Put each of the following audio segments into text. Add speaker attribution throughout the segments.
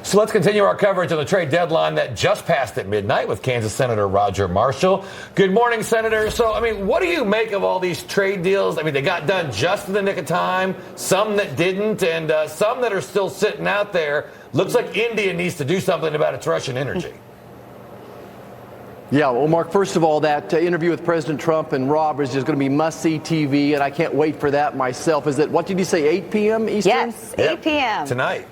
Speaker 1: So let's continue our coverage of the trade deadline that just passed at midnight with Kansas Senator Roger Marshall. Good morning, Senator. So, what do you make of all these trade deals? They got done just in the nick of time, some that didn't, and some that are still sitting out there. Looks like India needs to do something about its Russian energy.
Speaker 2: Yeah, well, Mark, first of all, that interview with President Trump and Rob is just going to be must-see TV, and I can't wait for that myself. Is it, what did you say, 8 p.m. Eastern?
Speaker 3: Yes, 8 p.m.
Speaker 1: Tonight.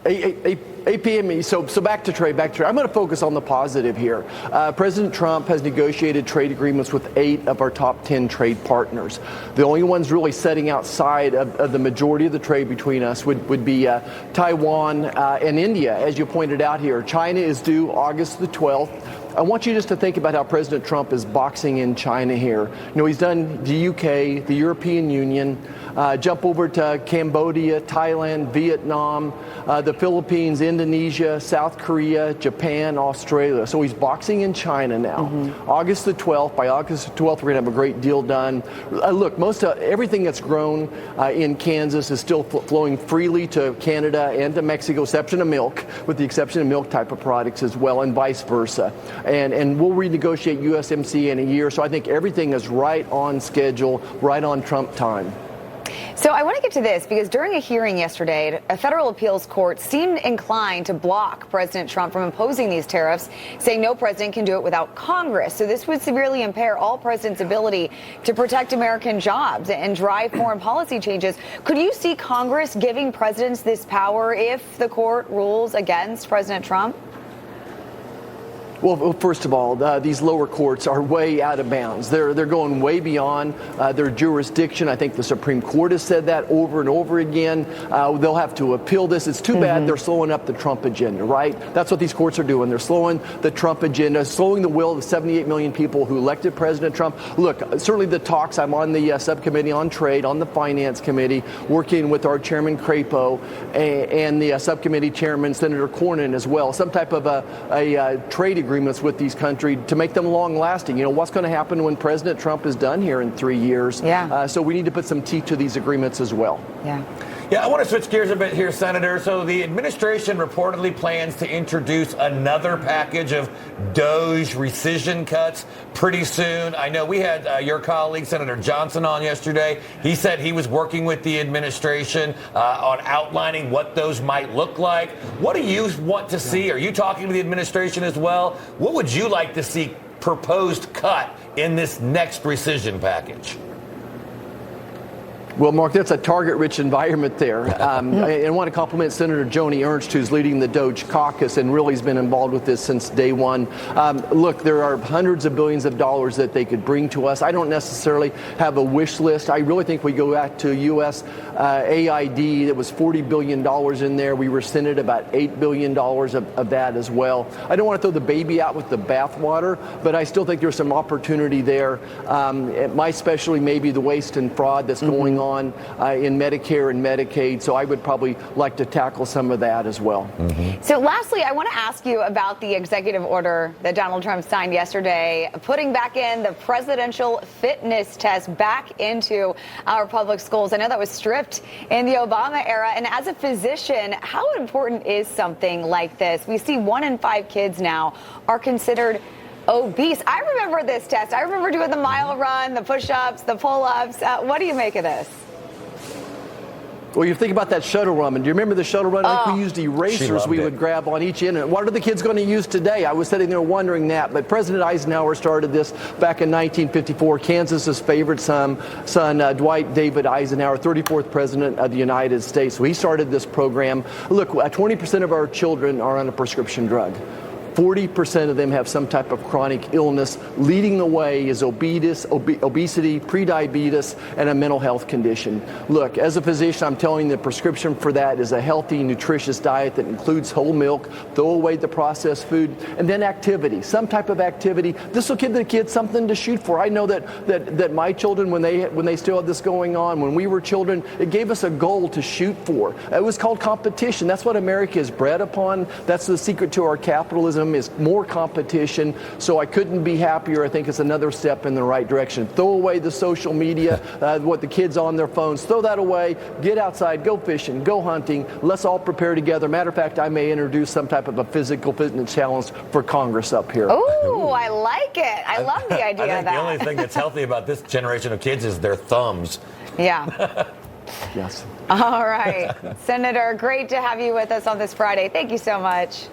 Speaker 2: 8 p.m. So back to trade. I'm going to focus on the positive here. President Trump has negotiated trade agreements with 8 of our top 10 trade partners. The only ones really setting outside of the majority of the trade between us would be Taiwan and India, as you pointed out here. China is due August the 12th. I want you just to think about how President Trump is boxing in China here. He's done the UK, the European Union, jump over to Cambodia, Thailand, Vietnam, the Philippines, Indonesia, South Korea, Japan, Australia. So he's boxing in China now. August the 12th. By August the 12th, we're going to have a great deal done. Look, most of everything that's grown in Kansas is still flowing freely to Canada and to Mexico, exception of milk, with the exception of milk type of products as well, and vice versa. And we'll renegotiate USMCA in a year. So I think everything is right on schedule, right on Trump time.
Speaker 3: So I want to get to this because during a hearing yesterday, a federal appeals court seemed inclined to block President Trump from imposing these tariffs, saying no president can do it without Congress. So this would severely impair all president's ability to protect American jobs and drive foreign policy changes. Could you see Congress giving presidents this power if the court rules against President Trump?
Speaker 2: Well, first of all, these lower courts are way out of bounds. They're going way beyond their jurisdiction. I think the Supreme Court has said that over and over again. They'll have to appeal this. It's too bad they're slowing up the Trump agenda, right? That's what these courts are doing. They're slowing the Trump agenda, slowing the will of the 78 million people who elected President Trump. Look, certainly the talks, I'm on the subcommittee on trade, on the finance committee, working with our chairman Crapo and the subcommittee chairman, Senator Cornyn as well, some type of a trade agreements with these countries to make them long-lasting. What's going to happen when President Trump is done here in 3 years?
Speaker 3: Yeah.
Speaker 2: So we need to put some teeth to these agreements as well.
Speaker 1: Yeah, I want to switch gears a bit here, Senator. So the administration reportedly plans to introduce another package of DOGE rescission cuts pretty soon. I know we had your colleague, Senator Johnson, on yesterday. He said he was working with the administration on outlining what those might look like. What do you want to see? Are you talking to the administration as well? What would you like to see proposed cut in this next rescission package?
Speaker 2: Well, Mark, that's a target-rich environment there. I want to compliment Senator Joni Ernst, who's leading the DOGE caucus and really has been involved with this since day one. Look, there are hundreds of billions of dollars that they could bring to us. I don't necessarily have a wish list. I really think we go back to U.S. AID. It was $40 billion in there. We rescinded about $8 billion of that as well. I don't want to throw the baby out with the bathwater, but I still think there's some opportunity there. My specialty may be the waste and fraud that's going on in Medicare and Medicaid, so I would probably like to tackle some of that as well.
Speaker 3: So lastly, I want to ask you about the executive order that Donald Trump signed yesterday, putting back in the presidential fitness test back into our public schools. I know that was stripped in the Obama era, and as a physician, how important is something like this? We see 1 in 5 kids now are considered obese. I remember this test. I remember doing the mile run, the push-ups, the pull-ups. What do you make of this?
Speaker 2: Well, you think about that shuttle run. And do you remember the shuttle run? I think we used erasers we would grab on each end. And what are the kids going to use today? I was sitting there wondering that. But President Eisenhower started this back in 1954. Kansas's favorite son, Dwight David Eisenhower, 34th president of the United States. So he started this program. Look, 20% of our children are on a prescription drug. 40% of them have some type of chronic illness. Leading the way is obesity, prediabetes, and a mental health condition. Look, as a physician, I'm telling you the prescription for that is a healthy, nutritious diet that includes whole milk, throw away the processed food, and then activity, some type of activity. This will give the kids something to shoot for. I know that my children, when they still had this going on, when we were children, it gave us a goal to shoot for. It was called competition. That's what America is bred upon. That's the secret to our capitalism. them is more competition. So I couldn't be happier. I think it's another step in the right direction. Throw away the social media, what the kids on their phones, throw that away, get outside, go fishing, go hunting. Let's all prepare together. Matter of fact, I may introduce some type of a physical fitness challenge for Congress up here.
Speaker 3: Oh, I like it. I love the idea
Speaker 1: I think
Speaker 3: of that.
Speaker 1: the only thing that's healthy about this generation of kids is their thumbs.
Speaker 3: Yeah.
Speaker 2: Yes.
Speaker 3: All right. Senator, great to have you with us on this Friday. Thank you so much.